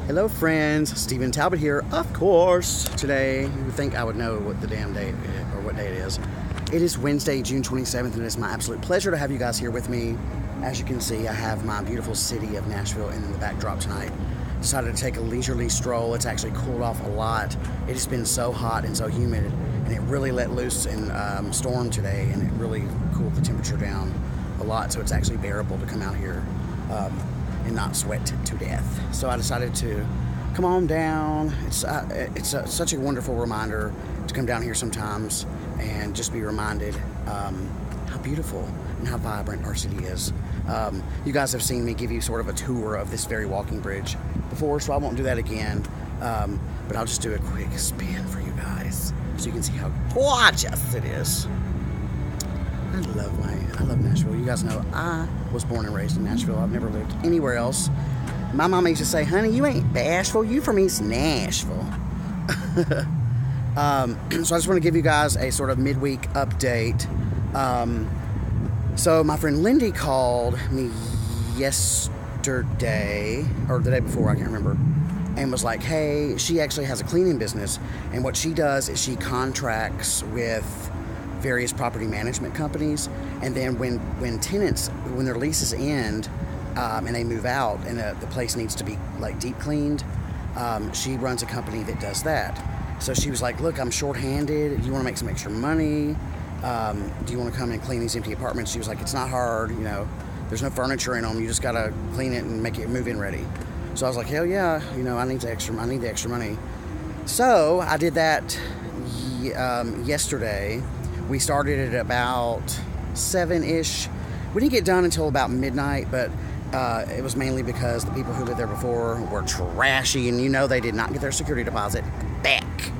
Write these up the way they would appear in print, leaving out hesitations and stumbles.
Hello friends, Stephen Talbot here, of course. Today, you would think I would know what the damn day or what day it is. It is Wednesday, June 27th, and it is my absolute pleasure to have you guys here with me. As you can see, I have my beautiful city of Nashville in the backdrop tonight. Decided to take a leisurely stroll. It's actually cooled off a lot. It has been so hot and so humid, and it really let loose in storm today, and it really cooled the temperature down a lot, so it's actually bearable to come out here and not sweat to death. So I decided to come on down. It's such a wonderful reminder to come down here sometimes and just be reminded how beautiful and how vibrant our city is. You guys have seen me give you sort of a tour of this very walking bridge before, so I won't do that again. But I'll just do a quick spin for you guys so you can see how gorgeous it is. I love Nashville. You guys know I was born and raised in Nashville. I've never lived anywhere else. My mama used to say, honey, you ain't bashful. You from East Nashville. So I just want to give you guys a sort of midweek update. So my friend Lindy called me yesterday, or the day before, I can't remember, and was like, hey, she actually has a cleaning business, and what she does is she contracts with various property management companies, and then when tenants, when their leases end and they move out and the place needs to be like deep cleaned, she runs a company that does that. So she was like, look, I'm short-handed. Do you want to make some extra money? Do you want to come and clean these empty apartments? She was like, it's not hard, you know, there's no furniture in them, you just gotta clean it and make it move-in ready. So I was like, hell yeah, you know, I need the extra money. So I did that yesterday. We started at about 7-ish. We didn't get done until about midnight, but it was mainly because the people who lived there before were trashy, and you know they did not get their security deposit back.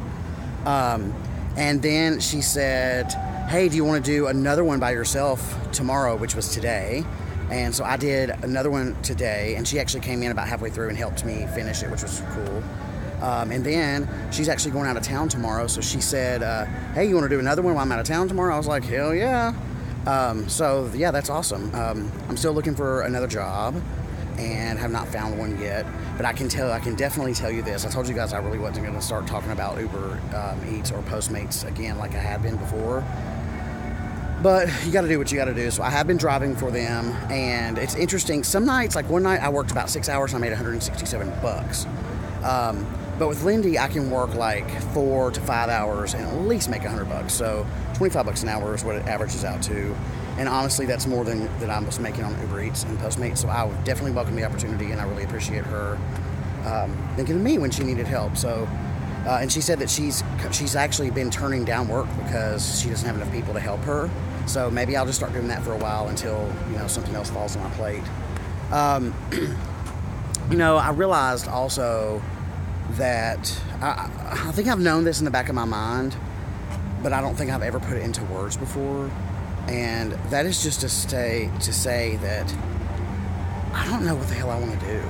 And then she said, hey, do you want to do another one by yourself tomorrow, which was today? And so I did another one today, and she actually came in about halfway through and helped me finish it, which was cool. And then she's actually going out of town tomorrow, so she said, hey, you want to do another one while I'm out of town tomorrow? I was like, hell yeah. So yeah, that's awesome. I'm still looking for another job and have not found one yet, but I can definitely tell you this. I told you guys I really wasn't going to start talking about Uber Eats or Postmates again like I had been before. But you got to do what you got to do. So I have been driving for them, and it's interesting. Some nights, like one night I worked about 6 hours and I made $167. But with Lindy, I can work like 4 to 5 hours and at least make $100. So $25 an hour is what it averages out to. And honestly, that's more than that I was making on Uber Eats and Postmates. So I would definitely welcome the opportunity, and I really appreciate her thinking of me when she needed help. So, and she said that she's actually been turning down work because she doesn't have enough people to help her. So maybe I'll just start doing that for a while until, you know, something else falls on my plate. You know, I realized also that I think I've known this in the back of my mind, but I don't think I've ever put it into words before. And that is just to say that I don't know what the hell I want to do.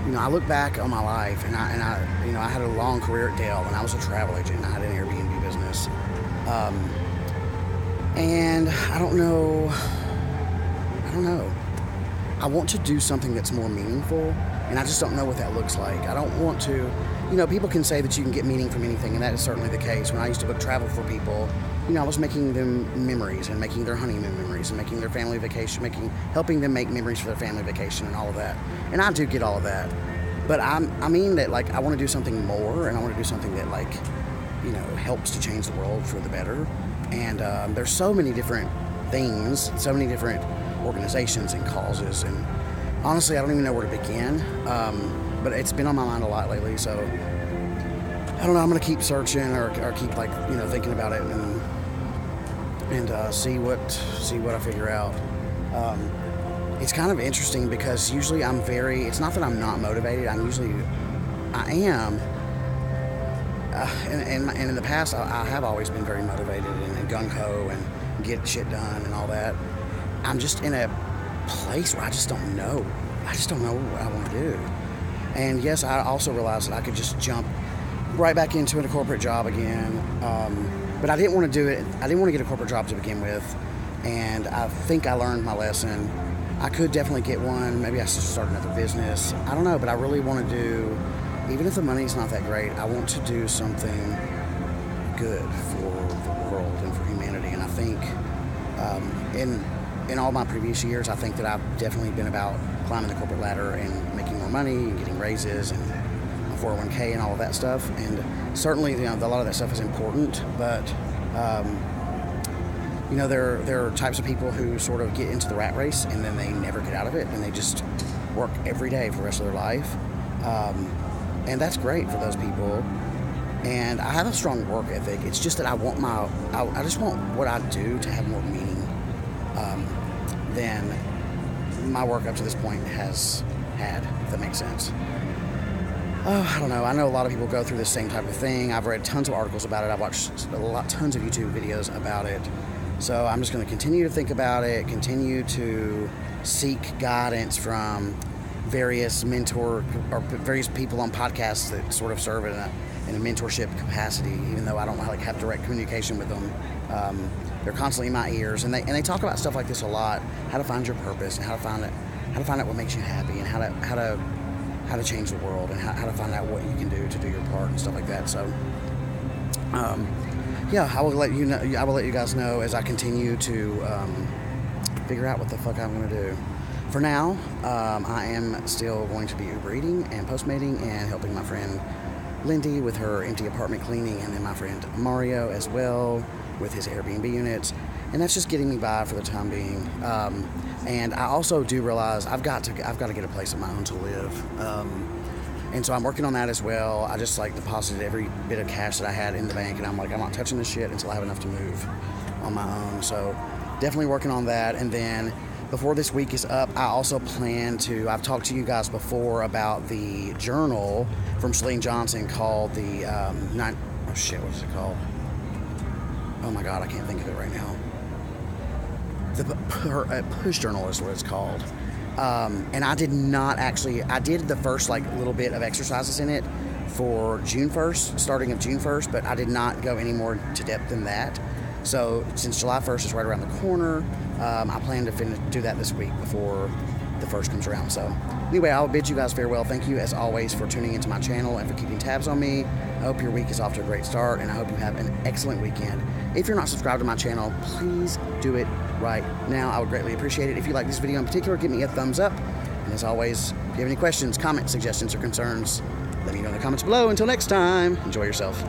You know, I look back on my life, and I you know, I had a long career at Dell, and I was a travel agent, and I had an Airbnb business. And I don't know. I want to do something that's more meaningful, and I just don't know what that looks like. I don't want to, you know, people can say that you can get meaning from anything, and that is certainly the case. When I used to book travel for people, you know, I was making them memories and making their honeymoon memories and making their family vacation, helping them make memories for their family vacation and all of that. And I do get all of that. But I mean that, like, I want to do something more, and I want to do something that, like, you know, helps to change the world for the better. And there's so many different things, so many different organizations and causes, and honestly, I don't even know where to begin. But it's been on my mind a lot lately, so I don't know. I'm gonna keep searching or keep, like, you know, thinking about it and see what I figure out. It's kind of interesting because usually it's not that I'm not motivated. I am. And in the past, I have always been very motivated and gung-ho and get shit done and all that. I'm just in a place where I just don't know what I want to do. And yes, I also realized that I could just jump right back into a corporate job again. But I didn't want to do it. I didn't want to get a corporate job to begin with. And I think I learned my lesson. I could definitely get one. Maybe I should start another business. I don't know, but I really want to do, even if the money's not that great, I want to do something good for the world and for humanity. And I think in all my previous years, I think that I've definitely been about climbing the corporate ladder and making more money and getting raises and my 401k and all of that stuff. And certainly, a lot of that stuff is important, but there are types of people who sort of get into the rat race and then they never get out of it, and they just work every day for the rest of their life. And that's great for those people. And I have a strong work ethic. It's just that I just want what I do to have more meaning than my work up to this point has had, if that makes sense. I don't know. I know a lot of people go through the same type of thing. I've read tons of articles about it. I've watched tons of YouTube videos about it. So I'm just going to continue to think about it, continue to seek guidance from various various people on podcasts that sort of serve in a mentorship capacity, even though I don't have direct communication with them. They're constantly in my ears, and they talk about stuff like this a lot: how to find your purpose, and how to find out what makes you happy, and how to change the world, and how to find out what you can do to do your part and stuff like that. So, I will let you know. I will let you guys know as I continue to figure out what the fuck I'm going to do. For now, I am still going to be Uber eating and Postmating and helping my friend Lindy with her empty apartment cleaning, and then my friend Mario as well with his Airbnb units, and that's just getting me by for the time being. And I also do realize I've got to get a place of my own to live, and so I'm working on that as well. I just deposited every bit of cash that I had in the bank, and I'm not touching this shit until I have enough to move on my own. So definitely working on that. And then before this week is up, I also plan to, I've talked to you guys before about the journal from Chalene Johnson called the what is it called? Oh my God, I can't think of it right now. The Push Journal is what it's called. And I did the first little bit of exercises in it for June 1st, starting of June 1st, but I did not go any more to depth than that. So since July 1st is right around the corner, I plan to do that this week before the 1st comes around. So anyway, I'll bid you guys farewell. Thank you as always for tuning into my channel and for keeping tabs on me. I hope your week is off to a great start, and I hope you have an excellent weekend. If you're not subscribed to my channel, please do it right now. I would greatly appreciate it. If you like this video in particular, give me a thumbs up. And as always, if you have any questions, comments, suggestions, or concerns, let me know in the comments below. Until next time, enjoy yourself.